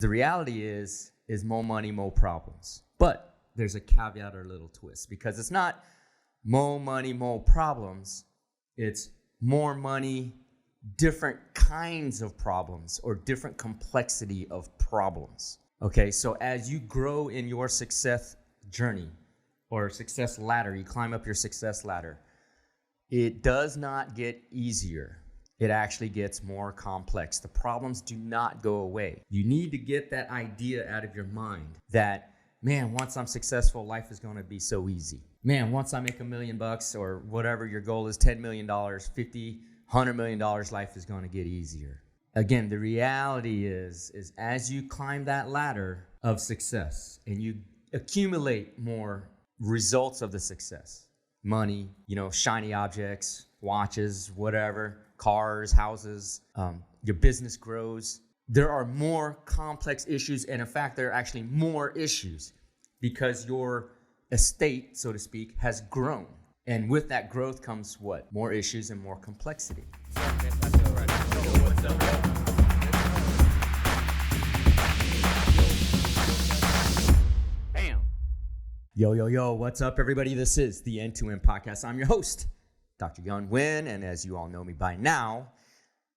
The reality is more money, more problems. But there's a caveat or a little twist, because it's not more money, more problems. It's more money, different kinds of problems, or different complexity of problems. Okay, so as you grow in your success journey or success ladder, you climb up your success ladder, it does not get easier. It actually gets more complex. The problems do not go away. You need to get that idea out of your mind that, man, once I'm successful, life is going to be so easy. Man, once I make $1 million or whatever your goal is, $10 million, $50, $100 million, life is going to get easier. Again, the reality is as you climb that ladder of success and you accumulate more results of the success, money, shiny objects, watches, whatever, cars, houses, your business grows. There are more complex issues, and in fact, there are actually more issues because your estate, so to speak, has grown. And with that growth comes what? More issues and more complexity. Bam. Yo, what's up, everybody? This is the End-to-End Podcast. I'm your host, Dr. Yun Win, and as you all know me by now,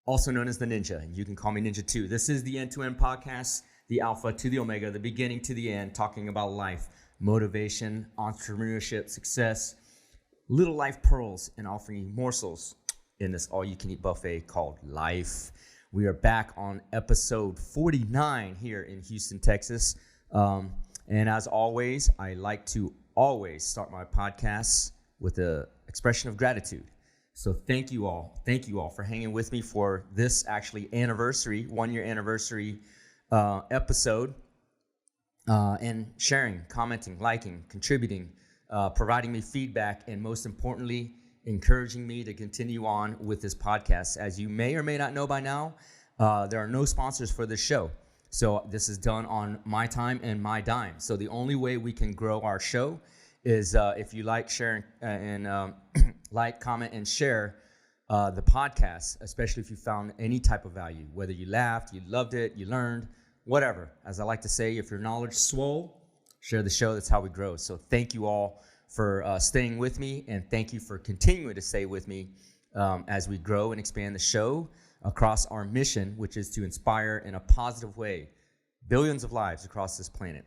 also known as the Ninja, and you can call me Ninja too. This is the End-to-End Podcast, the Alpha to the Omega, the beginning to the end, talking about life, motivation, entrepreneurship, success, little life pearls, and offering you morsels in this all-you-can-eat buffet called life. We are back on episode 49 here in Houston, Texas. And as always, I like to always start my podcasts with an expression of gratitude. So thank you all for hanging with me for this actually anniversary, 1-year anniversary episode, and sharing, commenting, liking, contributing, providing me feedback, and most importantly, encouraging me to continue on with this podcast. As you may or may not know by now, there are no sponsors for this show. So this is done on my time and my dime. So the only way we can grow our show is if you like, share, and like, comment, and share the podcast, especially if you found any type of value, whether you laughed, you loved it, you learned, whatever. As I like to say, if your knowledge swole, share the show. That's how we grow. So thank you all for staying with me, and thank you for continuing to stay with me as we grow and expand the show across our mission, which is to inspire in a positive way billions of lives across this planet.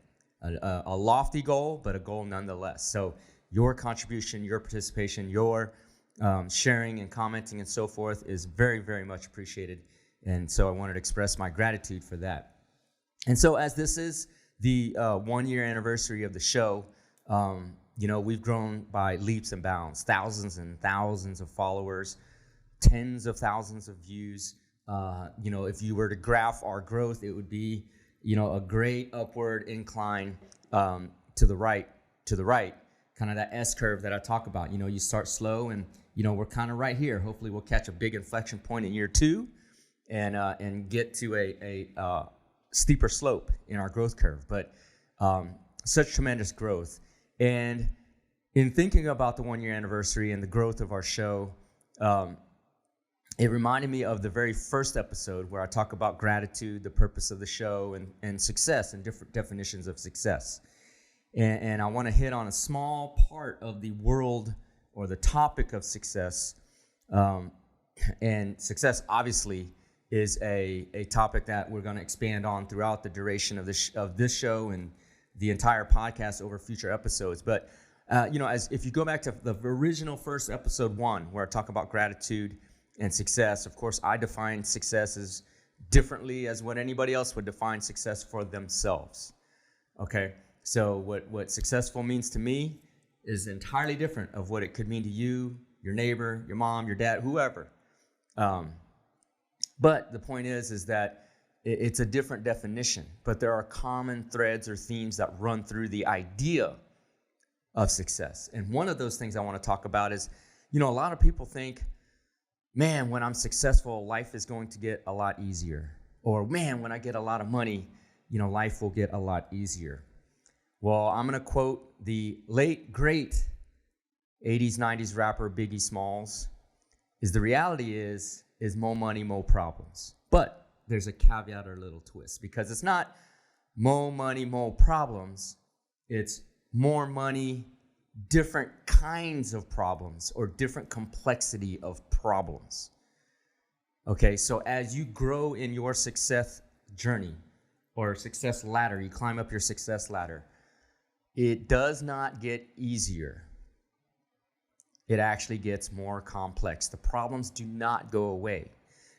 A lofty goal, but a goal nonetheless. So your contribution, your participation, your sharing and commenting and so forth is very, very much appreciated. And so I wanted to express my gratitude for that. And so as this is the 1-year anniversary of the show, we've grown by leaps and bounds, thousands and thousands of followers, tens of thousands of views. If you were to graph our growth, it would be, a great upward incline to the right, kind of that S curve that I talk about. You start slow, and we're kind of right here. Hopefully, we'll catch a big inflection point in year 2, and get to a steeper slope in our growth curve. But such tremendous growth. And in thinking about the 1-year anniversary and the growth of our show, it reminded me of the very first episode where I talk about gratitude, the purpose of the show, and success, and different definitions of success. And I want to hit on a small part of the world or the topic of success. And success, obviously, is a topic that we're going to expand on throughout the duration of this show and the entire podcast over future episodes. But, if you go back to the original first episode 1, where I talk about gratitude and success, of course, I define success as differently as what anybody else would define success for themselves. Okay, so what successful means to me is entirely different of what it could mean to you, your neighbor, your mom, your dad, whoever. But the point is that it's a different definition, but there are common threads or themes that run through the idea of success. And one of those things I want to talk about is, a lot of people think, man, when I'm successful, life is going to get a lot easier. Or, man, when I get a lot of money, life will get a lot easier. Well, I'm going to quote the late, great 80s, 90s rapper Biggie Smalls, the reality is more money, more problems. But there's a caveat or a little twist, because it's not more money, more problems. It's more money, different kinds of problems, or different complexity of problems. Okay, so as you grow in your success journey or success ladder, you climb up your success ladder, it does not get easier. It actually gets more complex. The problems do not go away.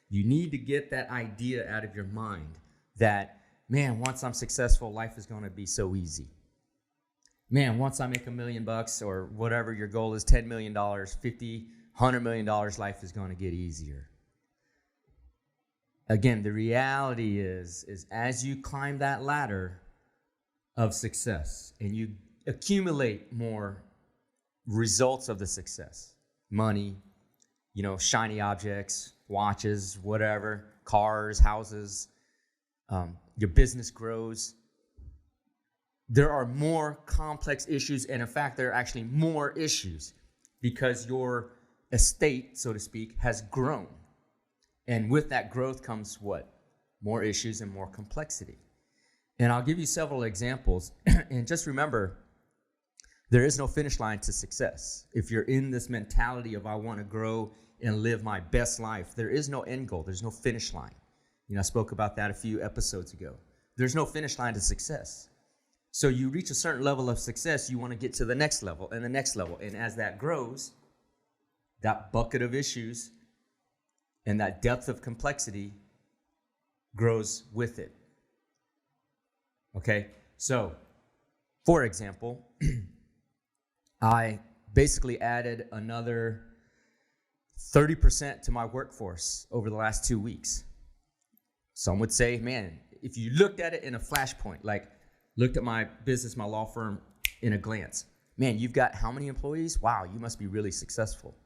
You need to get that idea out of your mind that, man, once I'm successful, life is going to be so easy. Man, once I make $1 million or whatever your goal is, $10 million, $50, $100 million, life is going to get easier. Again, the reality is as you climb that ladder of success and you accumulate more results of the success, money, shiny objects, watches, whatever, cars, houses, your business grows. There are more complex issues, and in fact, there are actually more issues because your estate, so to speak, has grown. And with that growth comes what? More issues and more complexity. And I'll give you several examples. And just remember, there is no finish line to success. If you're in this mentality of I want to grow and live my best life, there is no end goal. There's no finish line. I spoke about that a few episodes ago. There's no finish line to success. So you reach a certain level of success, you want to get to the next level and the next level. And as that grows, that bucket of issues and that depth of complexity grows with it. Okay? So, for example, I basically added another 30% to my workforce over the last 2 weeks. Some would say, man, if you looked at it in a flashpoint, like looked at my business, my law firm in a glance, man, you've got how many employees? Wow, you must be really successful.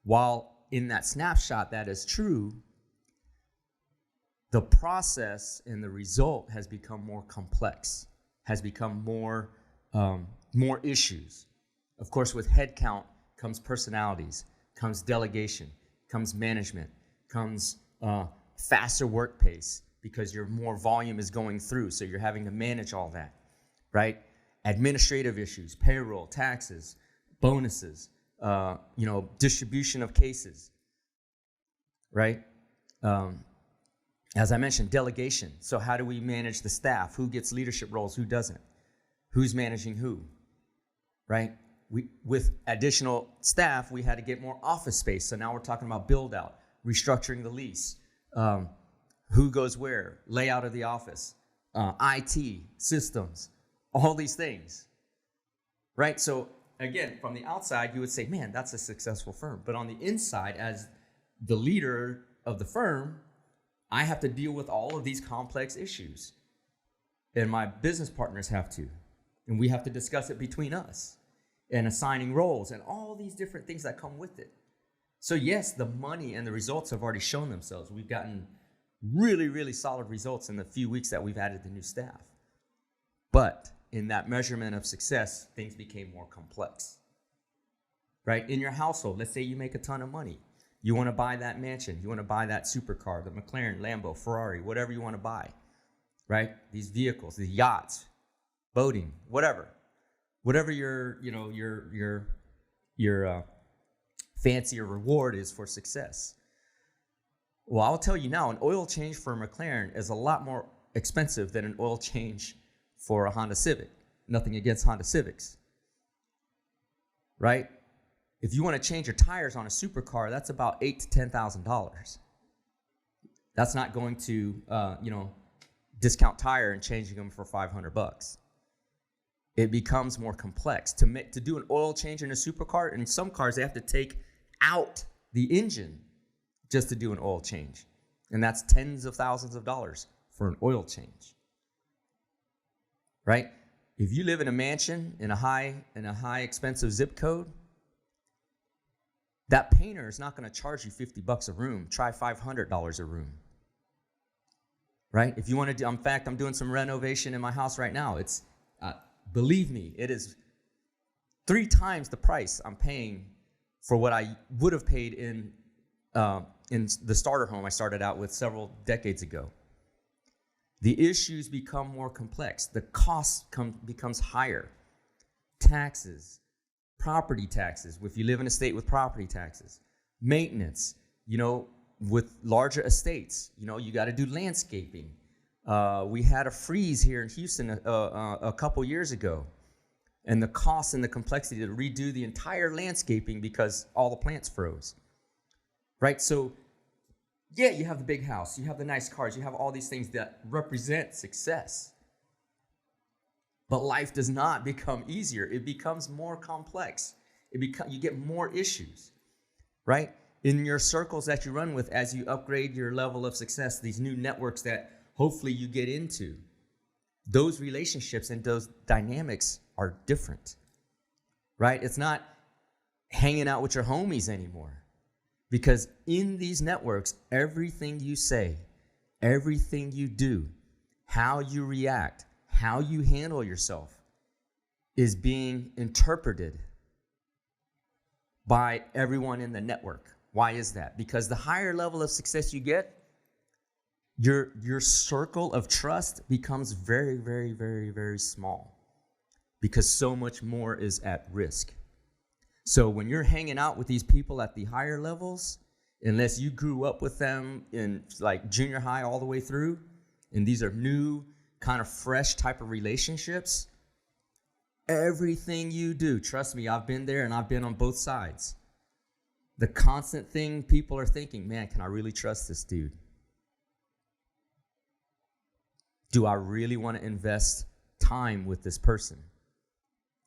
While in that snapshot that is true, the process and the result has become more complex, has become more issues. Of course, with headcount comes personalities, comes delegation, comes management, comes faster work pace because your more volume is going through, so you're having to manage all that, right? Administrative issues, payroll, taxes, bonuses, distribution of cases, right? As I mentioned, delegation. So how do we manage the staff? Who gets leadership roles? Who doesn't? Who's managing who, right? With additional staff, we had to get more office space. So now we're talking about build out, restructuring the lease, who goes where, layout of the office, IT, systems, all these things, right? So again, from the outside, you would say, man, that's a successful firm. But on the inside, as the leader of the firm, I have to deal with all of these complex issues. And my business partners have to. And we have to discuss it between us. And assigning roles and all these different things that come with it. So yes, the money and the results have already shown themselves. We've gotten really, really solid results in the few weeks that we've added the new staff. But in that measurement of success, things became more complex, right? In your household, let's say you make a ton of money. You want to buy that mansion. You want to buy that supercar, the McLaren, Lambo, Ferrari, whatever you want to buy, right? These vehicles, the yachts, boating, whatever your fancy or reward is for success. Well, I'll tell you now, an oil change for a McLaren is a lot more expensive than an oil change for a Honda Civic. Nothing against Honda Civics, right? If you want to change your tires on a supercar, that's about $8,000 to $10,000. That's not going to, discount tire and changing them for $500. It becomes more complex. To do an oil change in a supercar, in some cars, they have to take out the engine just to do an oil change. And that's tens of thousands of dollars for an oil change. Right? If you live in a mansion in a high expensive zip code, that painter is not going to charge you $50 a room. Try $500 a room. Right? If you want to do, in fact, I'm doing some renovation in my house right now. It's believe me, it is 3 times the price I'm paying for what I would have paid in the starter home I started out with several decades ago. The issues become more complex. The cost becomes higher. Taxes, property taxes, if you live in a state with property taxes, maintenance, with larger estates, you got to do landscaping. We had a freeze here in Houston a couple years ago, and the cost and the complexity to redo the entire landscaping because all the plants froze, right? So, yeah, you have the big house, you have the nice cars, you have all these things that represent success. But life does not become easier. It becomes more complex. You get more issues, right? In your circles that you run with, as you upgrade your level of success, these new networks that hopefully you get into, those relationships and those dynamics are different, right? It's not hanging out with your homies anymore. Because in these networks, everything you say, everything you do, how you react, how you handle yourself is being interpreted by everyone in the network. Why is that? Because the higher level of success you get, your circle of trust becomes very, very, very, very small because so much more is at risk. So when you're hanging out with these people at the higher levels, unless you grew up with them in like junior high all the way through, and these are new, kind of fresh type of relationships, everything you do, trust me, I've been there and I've been on both sides. The constant thing people are thinking, man, can I really trust this dude? Do I really want to invest time with this person?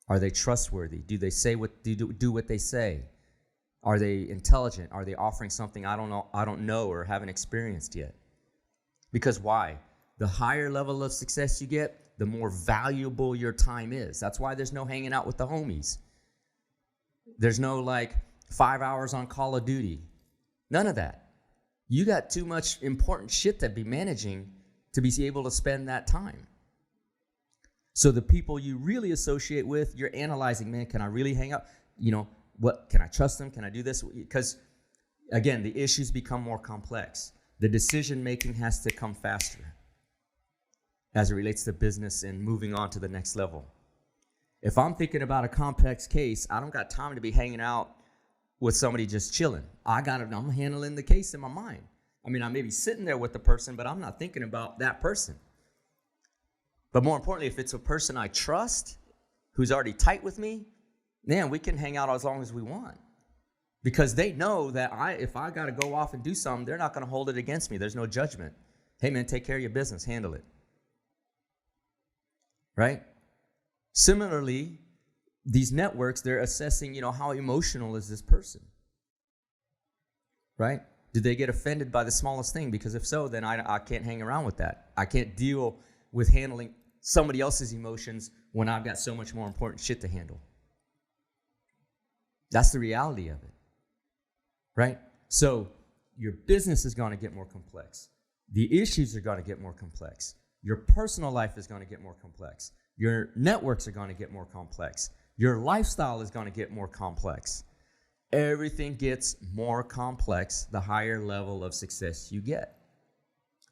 Are they trustworthy? Do they say do what they say? Are they intelligent? Are they offering something I don't know or haven't experienced yet? Because why? The higher level of success you get, the more valuable your time is. That's why there's no hanging out with the homies. There's no 5 hours on Call of Duty. None of that. You got too much important shit to be managing to be able to spend that time. So the people you really associate with, you're analyzing, man, can I really hang out? What can I trust them? Can I do this? Because again, the issues become more complex. The decision making has to come faster as it relates to business and moving on to the next level. If I'm thinking about a complex case, I don't got time to be hanging out with somebody just chilling. I'm handling the case in my mind. I may be sitting there with the person, but I'm not thinking about that person. But more importantly, if it's a person I trust, who's already tight with me, man, we can hang out as long as we want. Because they know that if I got to go off and do something, they're not going to hold it against me. There's no judgment. Hey, man, take care of your business. Handle it. Right? Similarly, these networks, they're assessing, how emotional is this person? Right? Did they get offended by the smallest thing? Because if so, then I can't hang around with that. I can't deal with handling somebody else's emotions when I've got so much more important shit to handle. That's the reality of it, right? So your business is going to get more complex. The issues are going to get more complex. Your personal life is going to get more complex. Your networks are going to get more complex. Your lifestyle is going to get more complex. Everything gets more complex the higher level of success you get.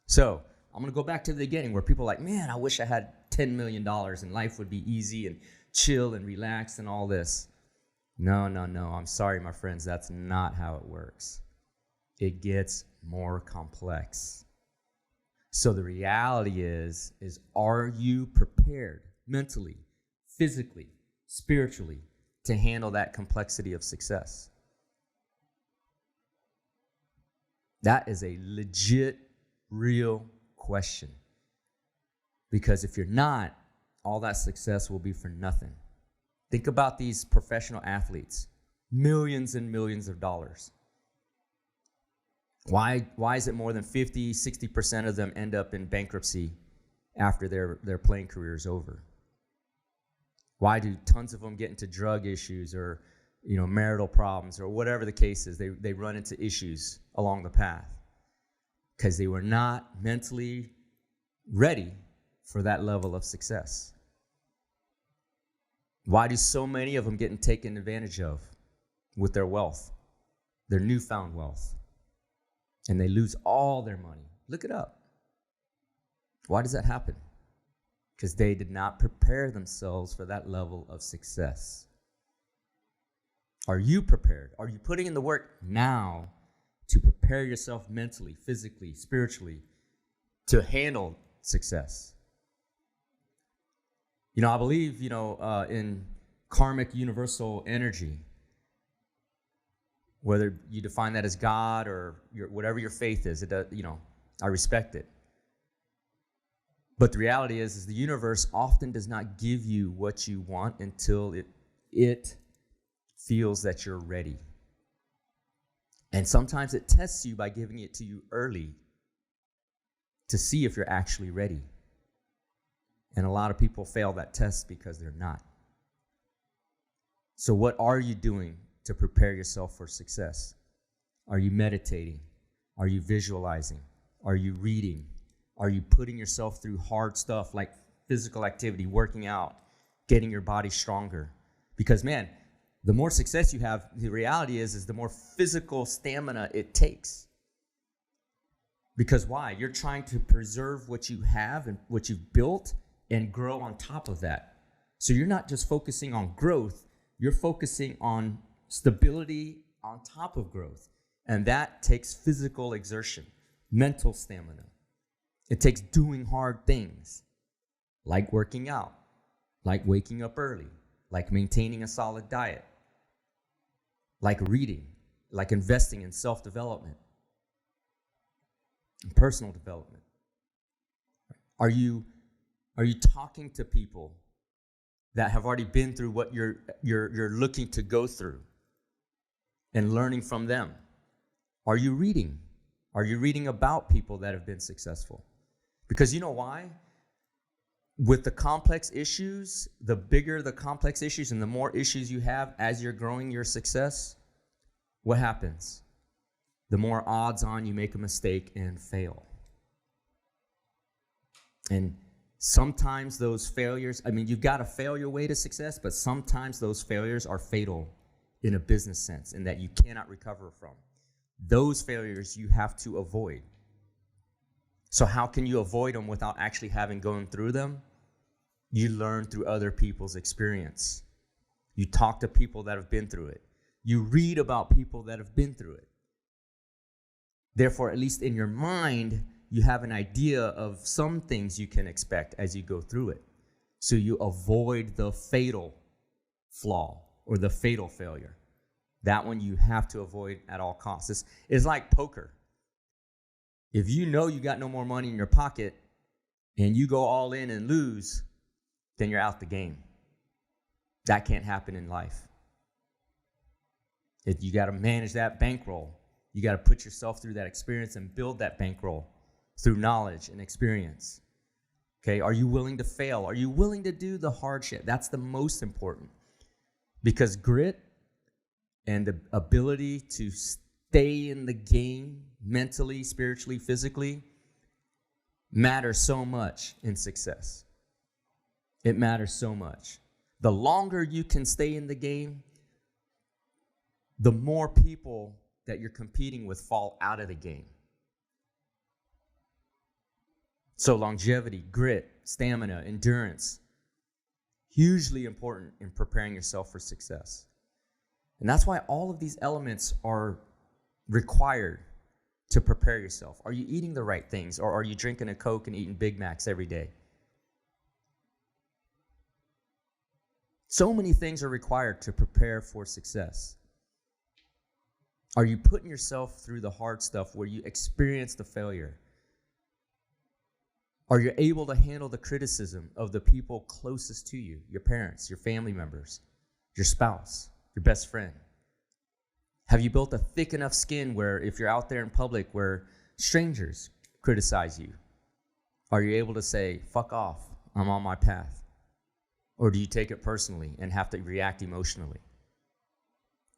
So I'm going to go back to the beginning where people are like, man, I wish I had $10 million and life would be easy and chill and relaxed and all this. No. I'm sorry, my friends. That's not how it works. It gets more complex. So the reality is are you prepared mentally, physically, spiritually to handle that complexity of success? That is a legit, real question. Because if you're not, all that success will be for nothing. Think about these professional athletes, millions and millions of dollars. Why is it more than 50, 60% of them end up in bankruptcy after their playing career is over? Why do tons of them get into drug issues or marital problems or whatever the case is? They run into issues along the path because they were not mentally ready for that level of success. Why do so many of them get taken advantage of with their wealth, their newfound wealth, and they lose all their money? Look it up. Why does that happen? Because they did not prepare themselves for that level of success. Are you prepared? Are you putting in the work now to prepare yourself mentally, physically, spiritually to handle success? I believe, in karmic universal energy, whether you define that as God or whatever your faith is, I respect it. But the reality is the universe often does not give you what you want until it feels that you're ready. And sometimes it tests you by giving it to you early to see if you're actually ready. And a lot of people fail that test because they're not. So what are you doing to prepare yourself for success? Are you meditating? Are you visualizing? Are you reading? Are you putting yourself through hard stuff like physical activity, working out, getting your body stronger? Because, man, the more success you have, the reality is the more physical stamina it takes. Because why? You're trying to preserve what you have and what you've built and grow on top of that. So you're not just focusing on growth, you're focusing on stability on top of growth. And that takes physical exertion, mental stamina. It takes doing hard things, like working out, like waking up early, like maintaining a solid diet, like reading, like investing in self-development and personal development. Are you talking to people that have already been through what you're looking to go through and learning from them? Are you reading? Are you reading about people that have been successful? Because you know why? With the complex issues, the bigger the complex issues and the more issues you have as you're growing your success, what happens? The more odds on you make a mistake and fail. And sometimes those failures, you've got to fail your way to success, but sometimes those failures are fatal in a business sense in that you cannot recover from. Those failures you have to avoid. So how can you avoid them without actually having gone through them? You learn through other people's experience. You talk to people that have been through it. You read about people that have been through it. Therefore, at least in your mind, you have an idea of some things you can expect as you go through it. So you avoid the fatal flaw or the fatal failure. That one you have to avoid at all costs. It's like poker. If you know you got no more money in your pocket and you go all in and lose, then you're out the game. That can't happen in life. You got to manage that bankroll. You got to put yourself through that experience and build that bankroll through knowledge and experience. Okay, are you willing to fail? Are you willing to do the hard shit? That's the most important. Because grit and the ability to stay in the game mentally, spiritually, physically matters so much in success. It matters so much. The longer you can stay in the game, the more people that you're competing with fall out of the game. So longevity, grit, stamina, endurance, hugely important in preparing yourself for success. And that's why all of these elements are required to prepare yourself. Are you eating the right things, or are you drinking a Coke and eating Big Macs every day? So many things are required to prepare for success. Are you putting yourself through the hard stuff where you experience the failure? Are you able to handle the criticism of the people closest to you, your parents, your family members, your spouse, your best friend? Have you built a thick enough skin where if you're out there in public where strangers criticize you, are you able to say, fuck off, I'm on my path? Or do you take it personally and have to react emotionally?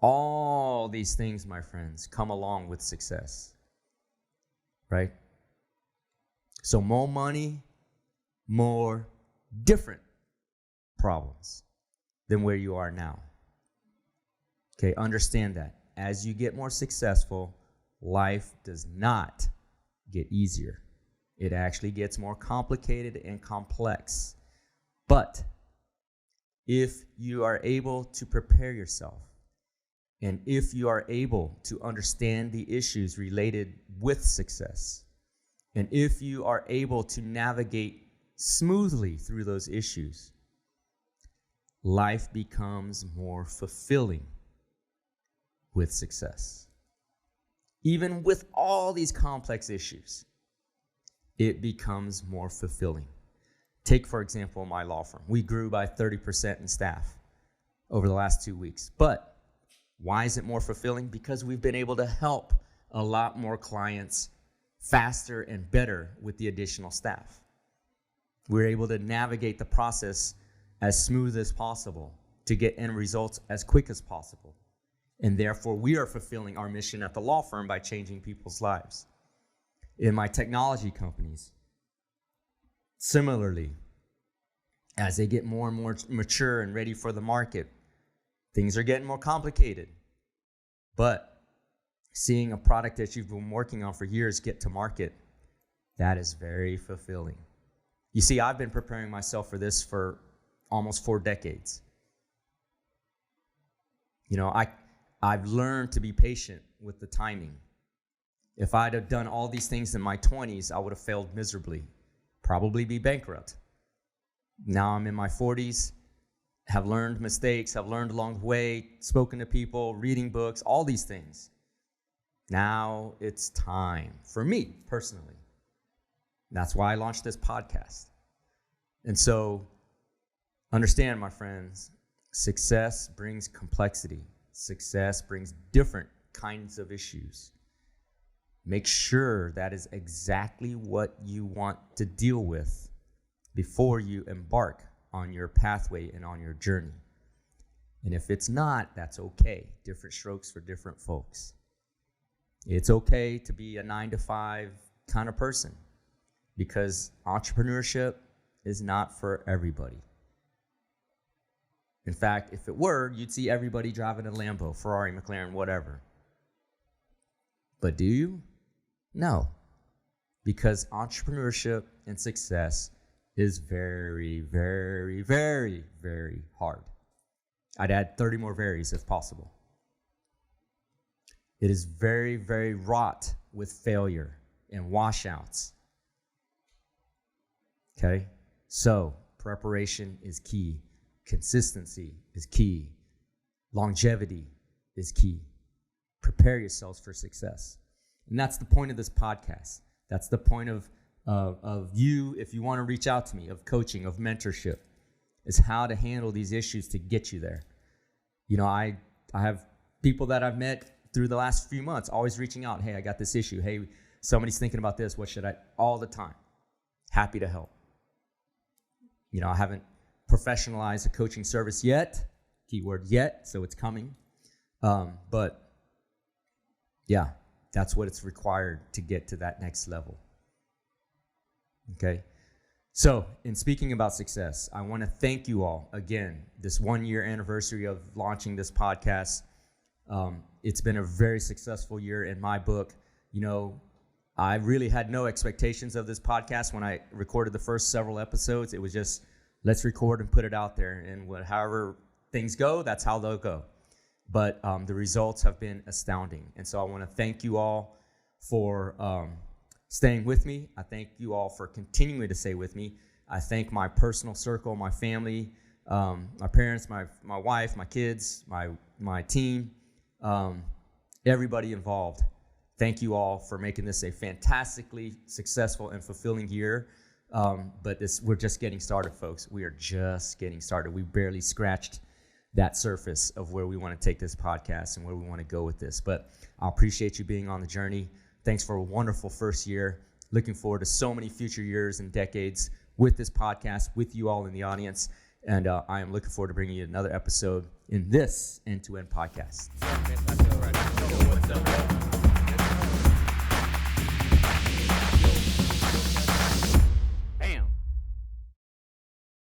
All these things, my friends, come along with success, right? So more money, more different problems than where you are now. Okay, understand that. As you get more successful, life does not get easier. It actually gets more complicated and complex. But if you are able to prepare yourself, and if you are able to understand the issues related with success, and if you are able to navigate smoothly through those issues, life becomes more fulfilling with success. Even with all these complex issues, it becomes more fulfilling. Take, for example, my law firm. We grew by 30% in staff over the last 2 weeks. But why is it more fulfilling? Because we've been able to help a lot more clients faster and better with the additional staff. We're able to navigate the process as smooth as possible to get end results as quick as possible. And therefore, we are fulfilling our mission at the law firm by changing people's lives. In my technology companies, similarly, as they get more and more mature and ready for the market, things are getting more complicated. But seeing a product that you've been working on for years get to market, that is very fulfilling. You see, I've been preparing myself for this for almost 4 decades. You know, I've learned to be patient with the timing. If I'd have done all these things in my 20s, I would have failed miserably, probably be bankrupt. Now I'm in my 40s, have learned mistakes, have learned along the way, spoken to people, reading books, all these things. Now it's time for me personally. That's why I launched this podcast. And so understand, my friends, success brings complexity. Success brings different kinds of issues. Make sure that is exactly what you want to deal with before you embark on your pathway and on your journey. And if it's not, that's okay. Different strokes for different folks. It's okay to be a 9-to-5 kind of person, because entrepreneurship is not for everybody. In fact, if it were, you'd see everybody driving a Lambo, Ferrari, McLaren, whatever. But do you? No. Because entrepreneurship and success is very, very, very, very hard. I'd add 30 more varies if possible. It is very, very wrought with failure and washouts. Okay? So, preparation is key. Consistency is key. Longevity is key. Prepare yourselves for success. And that's the point of this podcast. That's the point of you, if you want to reach out to me, of coaching, of mentorship, is how to handle these issues to get you there. You know, I have people that I've met through the last few months always reaching out. Hey, I got this issue. Hey, somebody's thinking about this. What should I? All the time. Happy to help. You know, I haven't professionalized a coaching service yet. Keyword yet, so it's coming. But yeah, that's what it's required to get to that next level. Okay. So, in speaking about success, I want to thank you all again. This 1-year anniversary of launching this podcast. It's been a very successful year in my book. You know, I really had no expectations of this podcast when I recorded the first several episodes. It was just, let's record and put it out there. And however things go, that's how they'll go. But the results have been astounding. And so I want to thank you all for staying with me. I thank you all for continuing to stay with me. I thank my personal circle, my family, my parents, my wife, my kids, my team, everybody involved. Thank you all for making this a fantastically successful and fulfilling year. But we're just getting started, folks. We are just getting started. We barely scratched that surface of where we want to take this podcast and where we want to go with this. But I appreciate you being on the journey. Thanks for a wonderful first year. Looking forward to so many future years and decades with this podcast, with you all in the audience. And I am looking forward to bringing you another episode in this End-to-End podcast.